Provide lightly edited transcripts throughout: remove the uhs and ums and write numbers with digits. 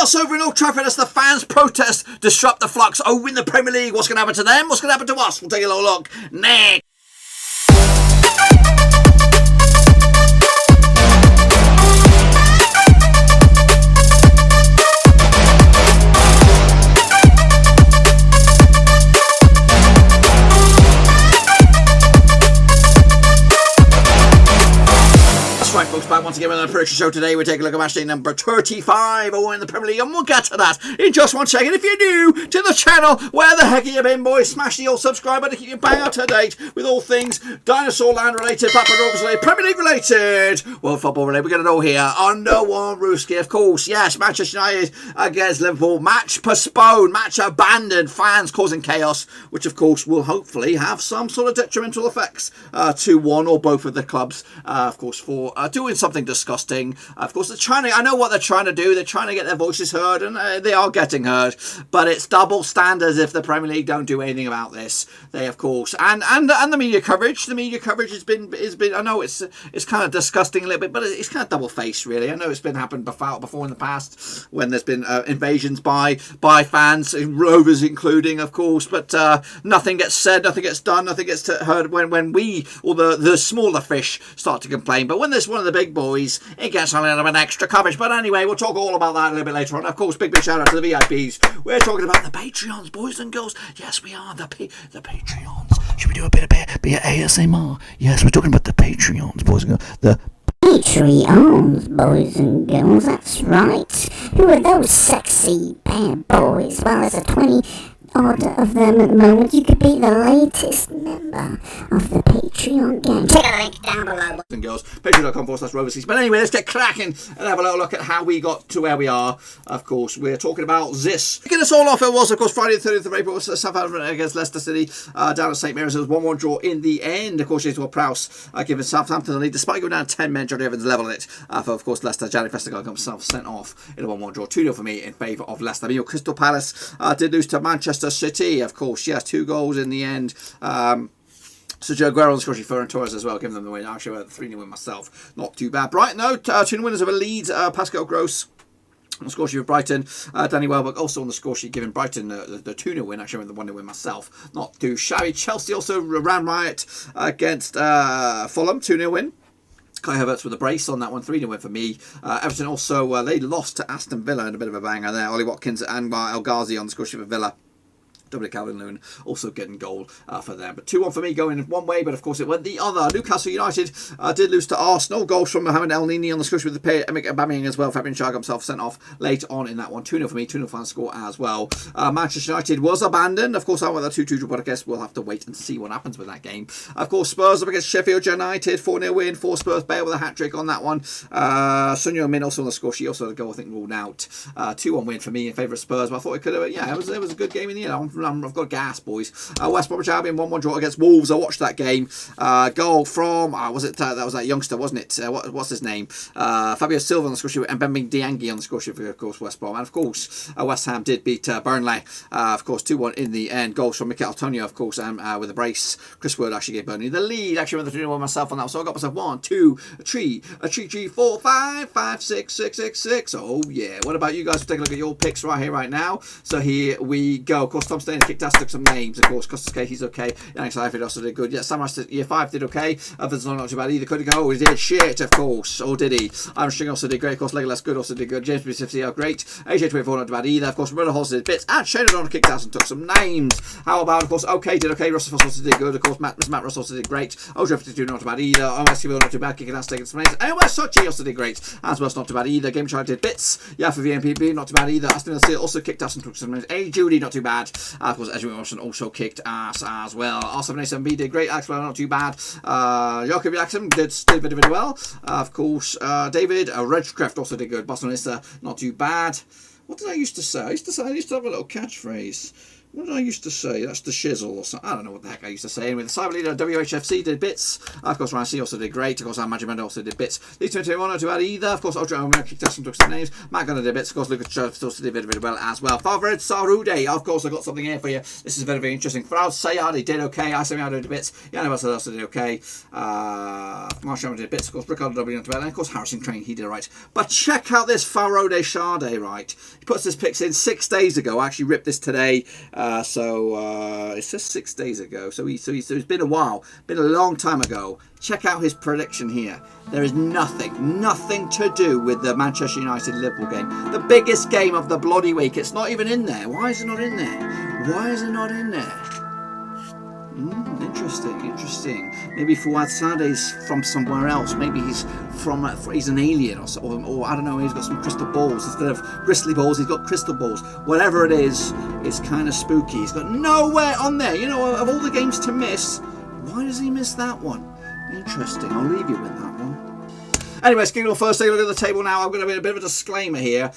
chaos over in Old Trafford as the fans protest, disrupt the flux over in the Premier League. What's going to happen to them? What's going to happen to us? We'll take a little look next. Right, folks, back once again with another prediction show. Today we're taking a look at matchday number 35 in the Premier League, and we'll get to that in just 1 second. If you're new to the channel, where the heck have you been, boys? Smash the old subscribe button to keep you bang up to date with all things Dinosaur Land related, Papa Rovers related, Premier League related, World Football related. We're going to know here under one Rooski, of course. Yes, Manchester United against Liverpool. Match postponed, match abandoned, fans causing chaos, which of course will hopefully have some sort of detrimental effects to one or both of the clubs, of course, for doing something disgusting. Of course, they're trying to, I know what they're trying to do. They're trying to get their voices heard, and they are getting heard. But it's double standards if the Premier League don't do anything about this. They, of course, and the media coverage. The media coverage has been. I know it's kind of disgusting a little bit, but it's kind of double faced, really. I know it's been happened before in the past when there's been invasions by fans, Rovers including, of course. But nothing gets said, nothing gets done, nothing gets heard when we or the smaller fish start to complain. But when there's one of the big boys, it gets a little bit extra coverage. But anyway, we'll talk all about that a little bit later on. Of course, big shout out to the VIPs. We're talking about the Patreons, boys and girls. Yes, we are the Patreons. Should we do a bit of ASMR? Yes, we're talking about the Patreons, boys and girls. The Patreons, boys and girls. That's right. Who are those sexy bad boys? Well, there's a 20 odd of them at the moment. You could be the latest member of the Patreon gang. Check out the link down below. Boys and girls, patreon.com/Roversies. But anyway, let's get cracking and have a little look at how we got to where we are. Of course, we're talking about this. Kicking us all off, it was, of course, Friday the 30th of April, Southampton against Leicester City down at St Mary's. It was 1-1 draw in the end. Of course, James Prowse giving Southampton the lead, despite going down 10 men. Johnny Evans levelling it for, of course, Leicester. Johnny Vestergaard got himself sent off in a 1-1 draw. 2-0 for me in favour of Leicester. Your Crystal Palace did lose to Manchester City, of course. Yes, 2 goals in the end. So Joe Guerrero and Scorsese Ferran Torres as well, giving them the win. Actually, I had a 3-0 win myself. Not too bad. Brighton, though, 2 winners over Leeds. Pascal Gross on the score sheet for Brighton. Danny Welbeck also on the score sheet, giving Brighton the 2-0 win. Actually, I went the 1-0 win myself. Not too shabby. Chelsea also ran riot against Fulham. 2-0 win. Kai Havertz with a brace on that one, 3-0 win for me. Everton also, they lost to Aston Villa in a bit of a banger there. Ollie Watkins and El Ghazi on the score sheet for Villa. Dominic Calvert-Lewin also getting goal for them. But 2-1 for me going one way, but of course it went the other. Newcastle United did lose to Arsenal. Goals from Mohamed El Nini on the score with the pair. Emmick Aubameyang as well. Fabian Schär himself sent off late on in that one. 2-0 for me. 2-0 final score as well. Manchester United was abandoned. Of course, I went the 2-2 draw, but I guess we'll have to wait and see what happens with that game. Of course, Spurs up against Sheffield United. 4-0 win for Spurs. Bale with a hat-trick on that one. Son Heung-min also on the score sheet. Also had a goal, I think, ruled out. 2-1 win for me in favour of Spurs. But I thought it could have, it was a good game in the end. I've got gas, boys. West Bromwich Albion 1-1 draw against Wolves. I watched that game. Goal from that was that youngster, wasn't it? What's his name? Fabio Silva on the score sheet and Ben Diangi on the score sheet for, of course, West Brom. And of course, West Ham did beat Burnley. Of course, 2-1 in the end. Goals from Mikel Antonio, of course, with a brace. Chris Wood actually gave Burnley the lead. Actually, went the 3-1 myself on that. So I got myself 1, 2, 3, 4, 5, 5, 6, 6, 6, 6. Oh yeah. What about you guys? We'll take a look at your picks right here, right now. So here we go. Of course, Tom Stainer kicked us, took some names, of course. Costas K, he's okay. Yannick Seifert also did good. Yeah, Samurai Year 5 did okay. Others not too bad either. Could he go? Oh, he did shit, of course. Or did he? Iron String also did great. Of course, Legolas Good also did good. James B50 great. AJ24 not too bad either. Of course, Roberto also did bits. And Shane O'Donnell kicked ass and took some names. How about, of course, OK did okay. Russell Foss also did good. Of course, Matt Russ also did great. OJ52 not too bad either. OS not too bad. Kicking ass, taking some names. And OS Sochi also did great. As well, not too bad either. Game Child did bits. Yeah, for VMPB, not too bad either. Aston Steel also kicked ass and took some names. A Judy, not too bad. Of course, Edwin Wilson also kicked ass as well. R7A7B did great. Axel, not too bad. Jakob Jackson did very well. Of course, David Redcraft also did good. Barcelonista, not too bad. What did I used to say? I used to have a little catchphrase. What did I used to say? That's the shizzle or something. I don't know what the heck I used to say. Anyway, the cyber leader WHFC did bits. Of course, Ryan C also did great. Of course, Magic Man also did bits. Leeds 2021 to add either. Of course, Audrey kicked us some took some names. Matt Gunner did bits. Of course, Lucas Travis also did very well as well. Favorite Sarude. Of course, I've got something here for you. This is very, very interesting. Faraz Sayad, he did okay. I did bits. Yana also did okay. Marshall did bits. Of course, Ricardo W. And of course, Harrison Train, he did alright. But check out this Farode Sade, right? He puts his picks in 6 days ago. I actually ripped this today. It's just 6 days ago. So it's been a while. Been a long time ago. Check out his prediction here. There is nothing to do with the Manchester United Liverpool game. The biggest game of the bloody week. It's not even in there. Why is it not in there? Why is it not in there? Interesting. Maybe Fouad Sade's from somewhere else. Maybe he's he's an alien or I don't know. He's got some crystal balls instead of bristly balls. He's got crystal balls. Whatever it is, it's kind of spooky. He's got nowhere on there. You know, of all the games to miss, why does he miss that one? Interesting. I'll leave you with that one. Anyway, let's first take a look at the table now. I'm going to be a bit of a disclaimer here.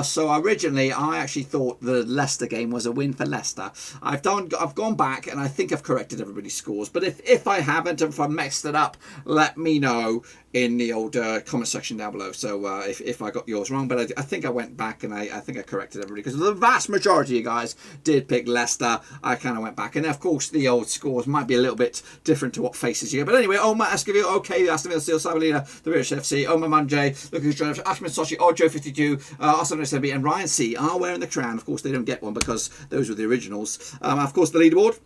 So originally, I actually thought the Leicester game was a win for Leicester. I've gone back and I think I've corrected everybody's scores. But if I haven't, and if I messed it up, let me know in the old comment section down below. So if I got yours wrong, but I think I went back and I think I corrected everybody because the vast majority of you guys did pick Leicester. I kind of went back, and of course the old scores might be a little bit different to what faces you. But anyway, Omar Escoville, okay, Aston Villa Steel, Cyber Leader, the British FC, Omar Manjay, Lucas Jones, Ashman Sochi, Ojo 52, Aston FC, and Ryan C are wearing the crown. Of course, they don't get one because those were the originals. Of course, the leaderboard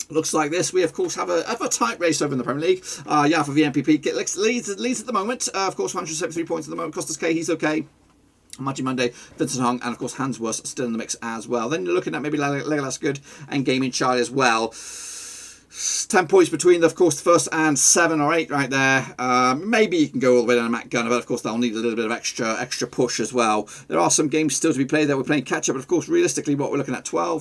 looks like this. We, of course, have a tight race over in the Premier League. Yeah, for the MPP. Leeds at the moment. Of course, 173 points at the moment. Costas K, he's okay. Magic Monday, Vincent Hong, and of course, Hansworth still in the mix as well. Then you're looking at maybe Legolas Good and Gaming Charlie as well. 10 points between, of course, the first and 7 or 8 right there. Maybe you can go all the way down to Matt Gunner, but of course they'll need a little bit of extra push as well. There are some games still to be played there. We're playing catch up, but of course, realistically, what we're looking at 4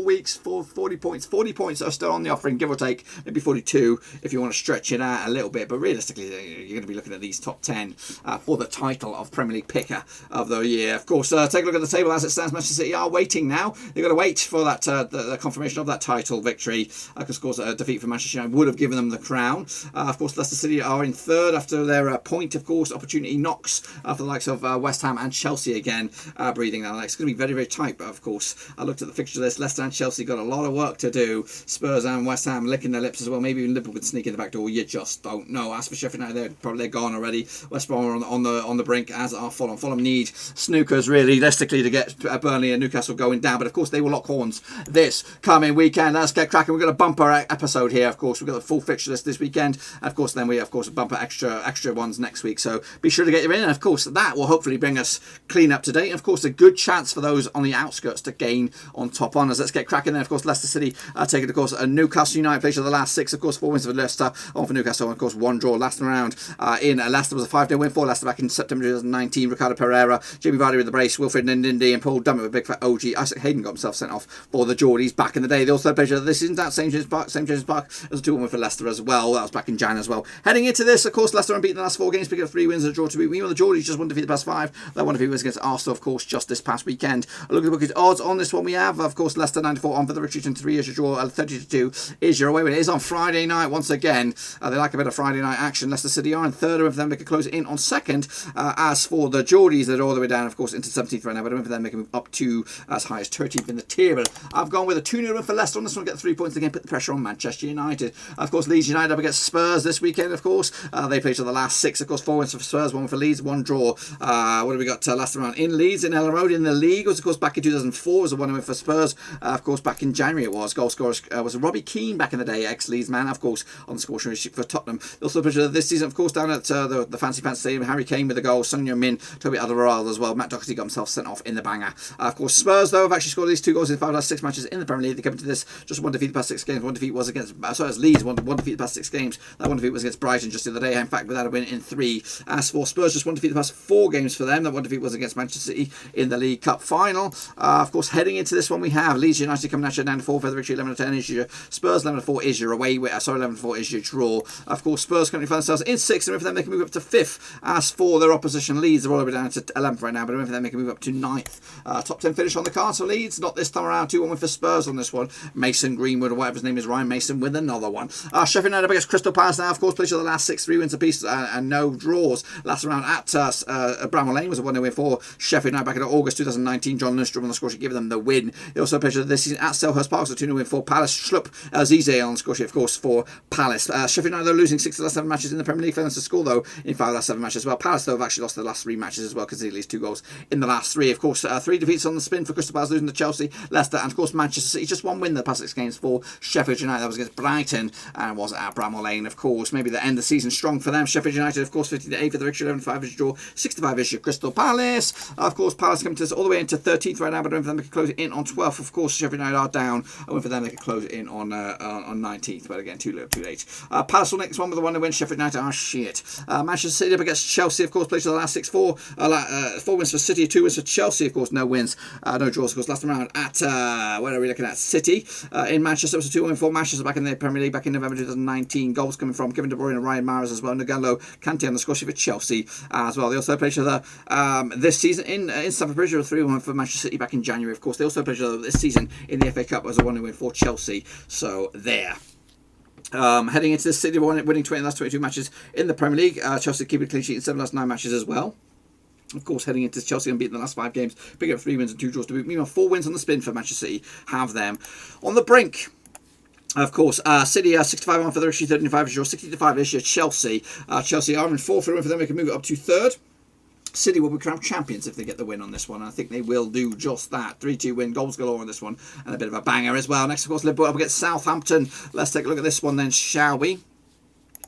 weeks, 40 points. 40 points are still on the offering, give or take, maybe 42 if you want to stretch it out a little bit. But realistically, you're going to be looking at these top 10 for the title of Premier League picker of the year. Of course, take a look at the table as it stands. Manchester City are waiting now. They've got to wait for that the confirmation of that title victory. Because, of course, a defeat for Manchester United would have given them the crown. Of course, Leicester City are in third after their point, of course, opportunity knocks for the likes of West Ham and Chelsea again breathing down. It's going to be very, very tight, but of course, I looked at the fixture list. Leicester and Chelsea got a lot of work to do. Spurs and West Ham licking their lips as well. Maybe even Liverpool would sneak in the back door. You just don't know. As for Sheffield United, they're gone already. West Brom are on the brink, as are Fulham. Fulham need snookers realistically to get Burnley and Newcastle going down, but of course they will lock horns this coming weekend. Let's get cracking. We've got a bumper episode here. Of course, we've got the full fixture list this weekend. And of course, then we bumper extra ones next week. So be sure to get them in. And of course, that will hopefully bring us clean up to date. And of course, a good chance for those on the outskirts to gain on top honours. Let's get cracking. Then of course, Leicester City taking, of course, a Newcastle United place of the last 6. Of course, 4 wins for Leicester, 1 for Newcastle, and of course 1 draw last round. In Leicester was a 5-day win for Leicester back in September 2019. Ricardo Pereira, Jamie Vardy with the brace, Wilfred Ndindi, and Paul Dummett with big fat OG. Isaac Hayden got himself sent off for the Geordies back in the day. They also had pleasure. This isn't that St James Park. There's a 2-1 for Leicester as well. That was back in Jan as well. Heading into this, of course, Leicester unbeaten the last 4 games, picking up 3 wins and a draw to beat. Meanwhile, the Geordies just won defeat the past 5. They won defeat wins against Arsenal, of course, just this past weekend. Look at the bookies odds on this one. We have, of course, Leicester 94 on for the victory, 23 is your draw, 30-2 is your away win. It is on Friday night once again. They like a bit of Friday night action. Leicester City are in third, and for them they could close it in on second. As for the Geordies, they're all the way down, of course, into 17th right now, but for them they can move up to as high as 13th in the table. I've gone with a 2-0 win for Leicester on this one, get 3 points again, put the pressure on Manchester United. Of course, Leeds United up against Spurs this weekend, of course. They played to the last 6, of course, 4 wins for Spurs, 1 for Leeds, 1 draw. What have we got last round? In Leeds, in Ellen Road, in the league, was, of course, back in 2004, was a 1 win for Spurs. Of course, back in January it was. Goal scorer was Robbie Keane back in the day, ex-Leeds man, of course, on the score sheet for Tottenham. Also, this season, of course, down at the Fancy Pants Stadium, Harry Kane with the goal, Son Heung-min, Toby Alderweireld as well. Matt Doherty got himself sent off in the banger. Of course, Spurs, though, have actually scored these 2 goals in 5 last 6 matches in the Premier League. They come into this just 1 defeat the past 6 games. One defeat was against, as Leeds, one defeat the past 6 games. That one defeat was against Brighton just the other day. In fact, without a win in 3. As for Spurs, just one defeat the past 4 games for them. That one defeat was against Manchester City in the League Cup final. Of course, heading into this one, we have Leeds United coming at you 9-4 for the victory. 11-10 is your Spurs. 11-4 is your away. 11-4 is your draw. Of course, Spurs currently find themselves in 6th, and for them they can move up to 5th. As for their opposition, Leeds, they're all the way down to 11th right now, but for them they can move up to 9th. Top 10 finish on the cards for Leeds. Not this time around. 2-1 win for Spurs on this one. Mason Greenwood, or whatever his name is, Ryan Mason, with another one. Sheffield United against Crystal Palace now. Of course, played the last 6, 3 wins apiece, and no draws. Last round at Bramwell Lane was a 1-0 win for Sheffield United back in August 2019. John Lundstrom on the score sheet, giving them the win. They also played this season at Selhurst Park, so 2-0 win for Palace. Schlupp Zize on the score sheet, of course, for Palace. Sheffield United are losing 6 of the last 7 matches in the Premier League. Failed to score, though, in 5 of the last 7 matches as well. Palace, though, have actually lost the last 3 matches as well, because they at least 2 goals in the last 3. Of course, 3 defeats on the spin for Crystal Palace, losing to Chelsea, Leicester, and of course Manchester City. Just 1 win in the past 6 games for Sheffield United. That was against Brighton and was at Bramwell Lane, of course. Maybe the end of the season strong for them. Sheffield United, of course, 50-8 for the victory, 11-5 is your draw, 65 is your Crystal Palace. Of course, Palace coming to us all the way into 13th right now, but I don't think they can close it in on 12th. Of course, Sheffield United are down. I went for them, they could close it in on 19th, but again, too little, too late. Palace will next one with the one to win. Sheffield United are shit. Manchester City up against Chelsea, of course, plays for the last 4 wins for City, 2 wins for Chelsea, of course, no wins, no draws, of course. Last time around at, where are we looking at? City in Manchester. It was a 2-1 win for Manchester back in the Premier League back in November 2019. Goals coming from Kevin De Bruyne and Ryan Mahrez as well. Nagano Kante on the score sheet for Chelsea as well. They also played each other this season in Stamford Bridge, a 3-1 for Manchester City back in January, of course. They also played each other this season in the FA Cup as a 1-0 win for Chelsea. So there. Heading into this, City winning 20 last 22 matches in the Premier League. Chelsea keeping a clean sheet in 7 last 9 matches as well. Of course, heading into Chelsea unbeaten the last 5 games, picking up 3 wins and 2 draws to boot. Meanwhile, 4 wins on the spin for Manchester City have them on the brink. Of course, City 65-1 for the victory, 35 is your 60-5 is your Chelsea. Chelsea are in 4th win for them. They can move it up to 3rd. City will be crowned champions if they get the win on this one. I think they will do just that. 3-2 win, goals galore on this one, and a bit of a banger as well. Next, of course, Liverpool up against Southampton. Let's take a look at this one then, shall we?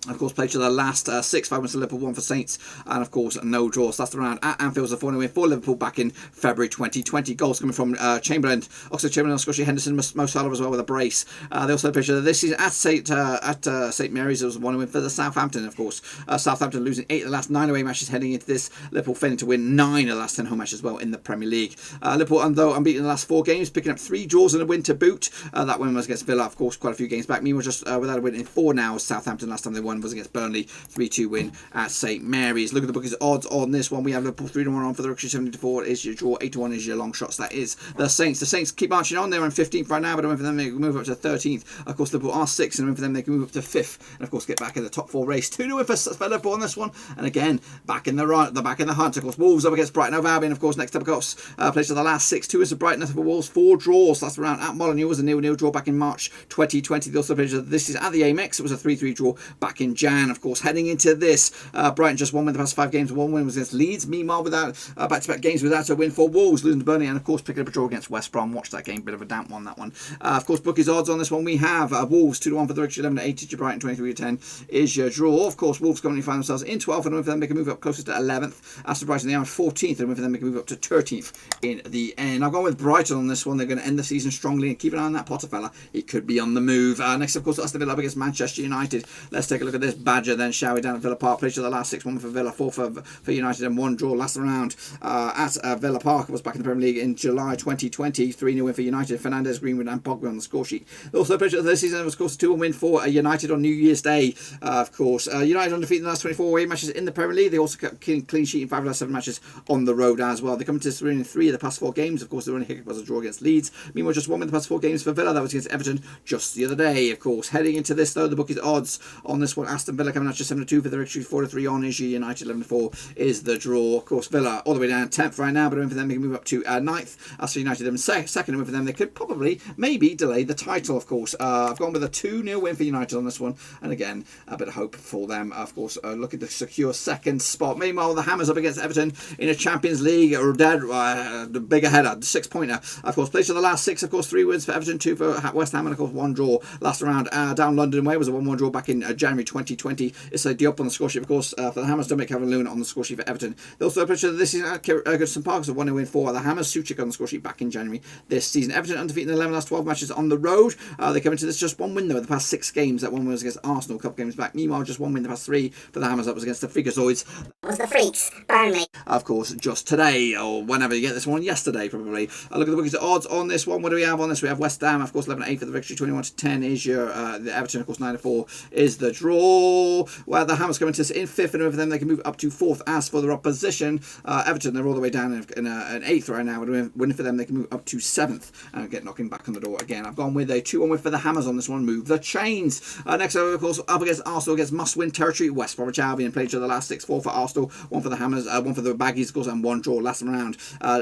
Of course, played to the last 6, 5 wins for Liverpool, 1 for Saints, and of course, no draws. Last round at Anfield was a 4-0 win for Liverpool back in February 2020. Goals coming from Chamberlain, Oxlade-Chamberlain, Scotty Henderson, Mo Salah as well with a brace. They also played this season at St Mary's. It was a 1-0 win for the Southampton, of course. Southampton losing 8 of the last 9 away matches heading into this. Liverpool failing to win 9 of the last 10 home matches as well in the Premier League. Liverpool, though unbeaten in the last 4 games, picking up 3 draws and a win to boot. That win was against Villa, of course, quite a few games back. Meanwhile, just without a win in 4 now. Southampton last time they won was against Burnley. 3-2 win at St Mary's. Look at the bookies odds on this one. We have Liverpool 3-1 on for the victory, 7-4 is your draw, 8-1 is your long shots. That is the Saints. The Saints keep marching on. They're in 15th right now, but a win for them they can move up to 13th. Of course, Liverpool are 6th, and a win for them they can move up to 5th, and of course get back in the top 4 race. 2-0 win for Liverpool on this one, and again back in the hunt. Of course, Wolves up against Brighton over Albion. Of course, next up, of course, plays for the last 6. 2 is for Brighton, nothing for Wolves. 4 draws. Last round at Molineux was a 0-0 draw back in March 2020. They also played this is at the Amex. It was a 3-3 draw back in Jan. Of course, heading into this. Brighton just 1 win the past 5 games. 1 win was against Leeds. Meanwhile, without back-to-back games without a win for Wolves, losing to Burnley, and of course picking up a draw against West Brom. Watch that game, bit of a damp one, that one. Of course, bookies odds on this one. We have Wolves 2-1 for the victory, 11-8 to Brighton, 23-10 is your draw. Of course, Wolves currently find themselves in 12th, and win for them they can move up closer to 11th. Aston Brighton, they are in 14th, and win for them they can move up to 13th in the end. I've gone with Brighton on this one. They're going to end the season strongly, and keep an eye on that Potter fella. He could be on the move. Next, of course, Aston Villa up against Manchester United. Let's take a look at this badger then, shall we? Down at Villa Park, played to the last 6, 1 for Villa, 4 for United, and 1 draw. Last round at Villa Park was back in the Premier League in July 2020. 3-0 win for United. Fernandes, Greenwood, and Pogba on the score sheet. Also played this season was, of course, a 2-1 win for United on New Year's Day. Of course, United undefeated in the last 24 away matches in the Premier League. They also kept clean sheet in 5 of the last 7 matches on the road as well. They come to 3 in 3 of the past 4 games. Of course, the only hiccup was a draw against Leeds. Meanwhile, just 1 win the past 4 games for Villa. That was against Everton just the other day. Of course, heading into this though, the bookies odds on this one. Aston Villa coming out just 7-2 for the victory, 4-3 on is United, 11-4 is the draw. Of course, Villa all the way down 10th right now, but a win for them they can move up to 9th. As for United, them second win for them, they could probably maybe delay the title. Of course, I've gone with a 2-0 win for United on this one, and again a bit of hope for them. Of course, looking to secure 2nd spot. Meanwhile, the Hammers up against Everton in a Champions League or dead the bigger header, the 6-pointer. Of course, placed in the last 6. Of course, 3 wins for Everton, 2 for West Ham, and of course 1 draw. Last round down London way was a 1-1 draw back in January 2020. It's a Diop on the score sheet, of course, for the Hammers. Dominic Calvert-Lewin on the score sheet for Everton. They also picture this season at Goodison Park as a 1-0 win for the Hammers. Suchik on the score sheet back in January this season. Everton undefeated in 11 last 12 matches on the road. They come into this just one win though in the past 6 games. That one was against Arsenal, a couple games back. Meanwhile, just one win the past 3 for the Hammers. That was against the Freakazoids. That was the Freaks, Burnley. Of course, just today, or whenever you get this one, yesterday probably. Look at the bookies odds on this one. What do we have on this? We have West Ham, of course, 11-8 for the victory. 21-10 is your the Everton, of course, 9-4 is the draw. Well, the Hammers come into this in 5th, and over them they can move up to 4th. As for their opposition, Everton, they're all the way down in an 8th right now. Winning for them, they can move up to 7th and get knocking back on the door again. I've gone with a 2-1 win for the Hammers on this one. Move the chains. Next, of course, up against Arsenal against must-win territory. West Bromwich Albion played each other last 6-4 for Arsenal, 1 for the Hammers, 1 for the Baggies, of course, and 1 draw last round.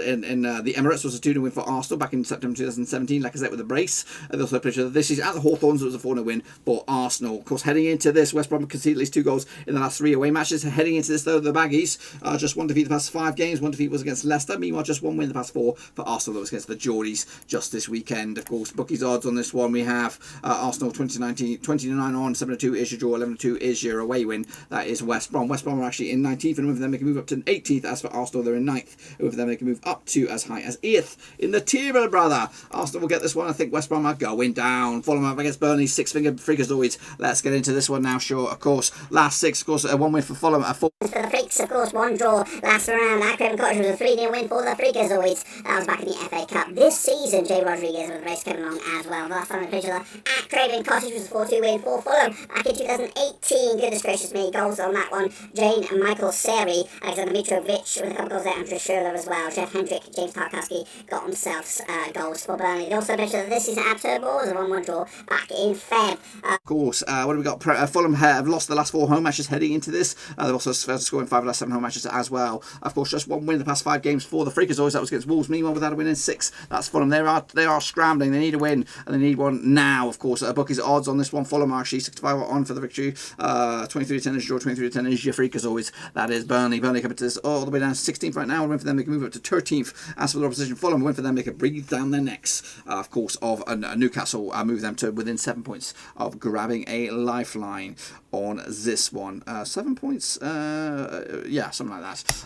In the Emirates was a 2-0 win for Arsenal back in September 2017. Like I said, with a brace. They also played each other this season at the Hawthorns. It was a 4-0 win for Arsenal. Of course, heading into this, West Brom conceded at least 2 goals in the last 3 away matches. Heading into this, though, the Baggies just 1 defeat the past 5 games. 1 defeat was against Leicester. Meanwhile, just 1 win the past 4 for Arsenal. That was against the Geordies just this weekend. Of course, bookies odds on this one. We have Arsenal 29 on, 7-2 is your draw, 11-2 is your away win. That is West Brom. West Brom are actually in 19th, and with them they can move up to 18th. As for Arsenal, they're in 9th. With them they can move up to as high as 8th in the table, brother. Arsenal will get this one. I think West Brom are going down. Fulham up against Burnley, 6-finger freakazoids. Let's get into this one now, sure. Of course, last 6, of course, 1 win for Fulham, a 4 For the Freaks, of course, 1 draw last round. At Craven Cottage was a 3-0 win for the Freakazoids. That was back in the FA Cup. This season, Jay Rodriguez with the race coming along as well. The last time we played each other at Craven Cottage was a 4-2 win for Fulham back in 2018. Goodness gracious me, goals on that one. Jane and Michael Seri, Alexander Mitrovic with a couple goals there, Andrew Schürrle as well. Jeff Hendrick, James Tarkowski got themselves goals for Burnley. They also played each other this season at Turbo. It was a 1-1 draw back in Feb. Of course, what have we got? Fulham have lost the last 4 home matches heading into this. They've also failed to score in 5 of the last 7 home matches as well. Of course, just 1 win in the past 5 games for the Freakazoids. That was against Wolves. Meanwhile, without a win in 6, that's Fulham. They are scrambling. They need a win, and they need one now. Of course, bookies odds on this one. Fulham are actually 65 on for the victory. 23-10 is draw. 23-10 is your Freakazoids. That is Burnley. Burnley coming to this all the way down to 16th right now. A win for them, they can move up to 13th. As for the opposition, Fulham, a win for them, they can breathe down their necks. Of course, of Newcastle, move them to within 7 points of grabbing a lifeline on this one. 7 points, yeah, something like that.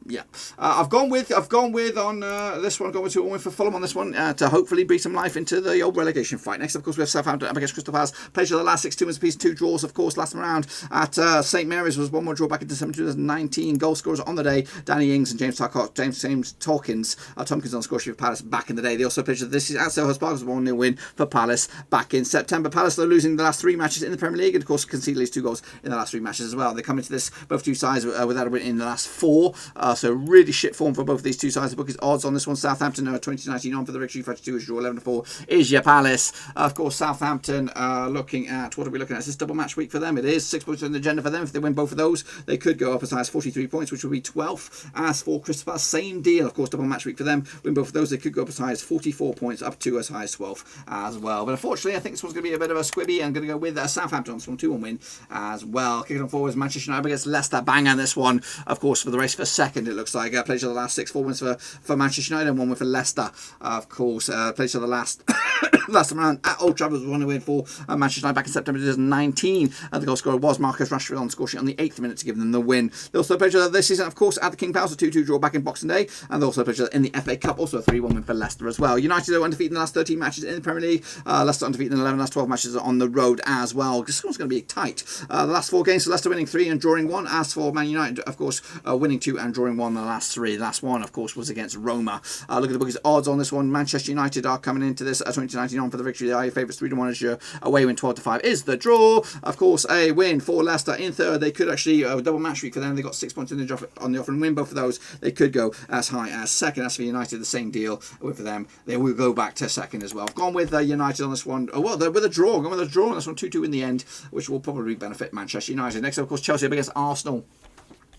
Yeah, I've gone with on this one. Going with 2-1 for Fulham on this one to hopefully breathe some life into the old relegation fight. Next, of course, we have Southampton up against Crystal Palace. Played the last 6 2 apiece, 2 draws. Of course, last round at St Mary's was 1-1 draw back in December 2019. Goal scorers on the day: Danny Ings and James Tompkins on score sheet for Palace back in the day. They also played this is at Selhurst Park, was a 1-0 win for Palace back in September. Palace are losing the last 3 matches in the Premier League, and of course conceded at least 2 goals in the last 3 matches as well. They come into this both 2 sides without a win in the last 4. So really shit form for both of these 2 sides. The bookies odds on this one. Southampton 2019 on for the victory. 32 is draw. 11-4 is your Palace. Of course, Southampton looking at, what are we looking at? Is this double match week for them? It is. 6 points on the agenda for them. If they win both of those, they could go up as high as 43 points, which would be 12th. As for Crystal Palace, same deal. Of course, double match week for them. Win both of those, they could go up as high as 44 points, up to as high as 12th as well. But unfortunately, I think this one's going to be a bit of a squibby. I'm going to go with Southampton on this one, 2-1 win as well. Kicking on forwards, Manchester United against Leicester. Banger this one, of course, for the race for second. It looks like played each other the last 6 wins for Manchester United and 1 win for Leicester. Of course, played each other last time around at Old Trafford was 1-0 win for Manchester United back in September 2019. The goal scorer was Marcus Rashford on the score sheet on the 8th minute to give them the win. They also played each other this season, of course, at the King Power, 2-2 draw back in Boxing Day, and they also played each other in the FA Cup, also a 3-1 win for Leicester as well. United are undefeated in the last 13 matches in the Premier League. Leicester undefeated in 11 last 12 matches on the road as well. This one's going to be tight. The last 4 games, so Leicester winning 3 and drawing 1. As for Man United, of course, winning 2 and drawing 1 the last 3. The last one, of course, was against Roma. Look at the bookies odds on this one. Manchester United are coming into this 2019 on for the victory. They are your favourites, 3-1 is your away win. 12-5 is the draw. Of course, a win for Leicester in third. They could actually double match week for them. They got 6 points on the offer and win both of those. They could go as high as second. As for United, the same deal for them. They will go back to second as well. I've gone with United on this one. Oh, well, with a draw. Gone with a draw on this one, 2-2 in the end, which will probably benefit Manchester United. Next up, of course, Chelsea up against Arsenal.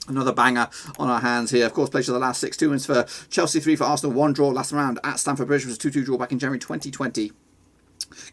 Another banger on our hands here. Of course, played for the last 6 2-wins for Chelsea, 3 for Arsenal, 1 draw last round at Stamford Bridge. It was a 2-2 draw back in January 2020.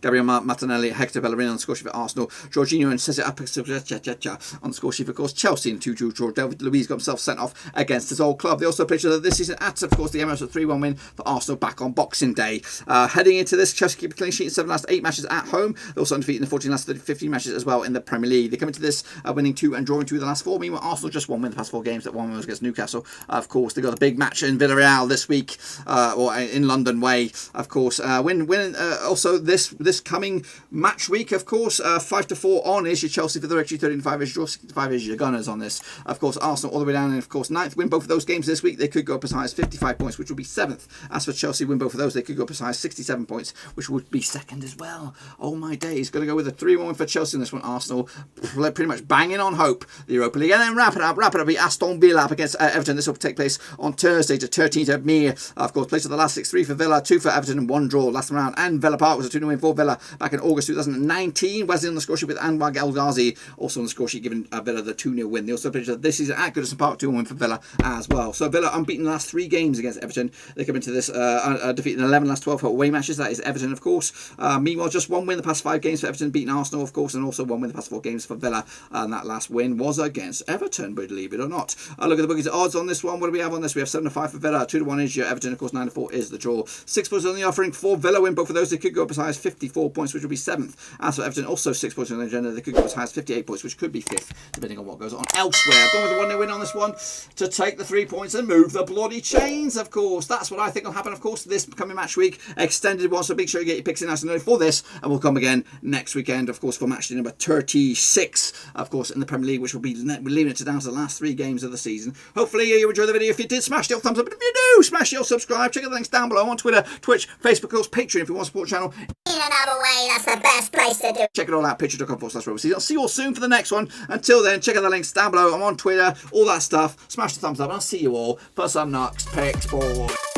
Gabriel Martinelli, Hector Bellerin on the score sheet for Arsenal. Jorginho and set it up on the score sheet for, of course, Chelsea in 2-2 draw. David Luiz got himself sent off against his old club. They also played this season at, of course, the Emirates, a 3-1 win for Arsenal back on Boxing Day. Heading into this, Chelsea keep a clean sheet in 7 last 8 matches at home. They're also undefeated in the 14 last 15 matches as well in the Premier League. They come into this winning 2 and drawing 2 of the last 4. Meanwhile, Arsenal just won the past 4 games. That one was against Newcastle. Of course, they got a big match in Villarreal this week, or in London way. Of course, also this coming match week, of course, 5-4 on is your Chelsea for the victory, 13-5 is draw, 65 is your Gunners on this. Of course, Arsenal all the way down, and of course, 9th, win both of those games this week, they could go up as high as 55 points, which would be 7th. As for Chelsea, win both of those, they could go up as high as 67 points, which would be 2nd as well. Oh my days, got to go with a 3-1 win for Chelsea in this one. Arsenal pretty much banging on hope, the Europa League. And then wrap it up, be Aston Villa up against Everton. This will take place on Thursday to 13th of May. Of course, place of the last 6, 3 for Villa, 2 for Everton, and 1 draw last time round. And Villa Park was a 2-0 win for Villa back in August 2019. Wesley on the score sheet with Anwar El Ghazi also on the score sheet, giving Villa the 2-0 win. They also played this season at Goodison Park, 2-1 win for Villa as well. So Villa unbeaten the last 3 games against Everton. They come into this defeating 11 last 12 away matches. That is Everton, of course. Meanwhile, just 1 win the past 5 games for Everton, beating Arsenal, of course, and also 1 win the past 4 games for Villa. And that last win was against Everton, believe it or not. Look at the bookies odds on this one. What do we have on this? We have 7-5 for Villa, 2-1 is your Everton, of course, 9-4 is the draw. 6 points on the offering for Villa. Win both of those, they could go up as high as 54 points, which would be 7th. As for Everton, also 6 points on the agenda. They could go as high as 58 points, which could be 5th, depending on what goes on elsewhere. I've gone with a 1-0 win on this one to take the 3 points and move the bloody chains, of course. That's what I think will happen, of course, this coming match week. Extended one, so make sure you get your picks in nice and early for this. And we'll come again next weekend, of course, for match day number 36, of course, in the Premier League, which will be leaving it down to the last 3 games of the season. Hopefully you enjoyed the video. If you did, smash the old thumbs up. And if you do, smash the old subscribe. Check out the links down below on Twitter, Twitch, Facebook, of course, Patreon if you want to support the channel. In another way, that's the best place to do it. Check it all out, patreon.com/Rover. I'll see you all soon for the next one. Until then, check out the links down below. I'm on Twitter, all that stuff. Smash the thumbs up, and I'll see you all for some next picks, boys.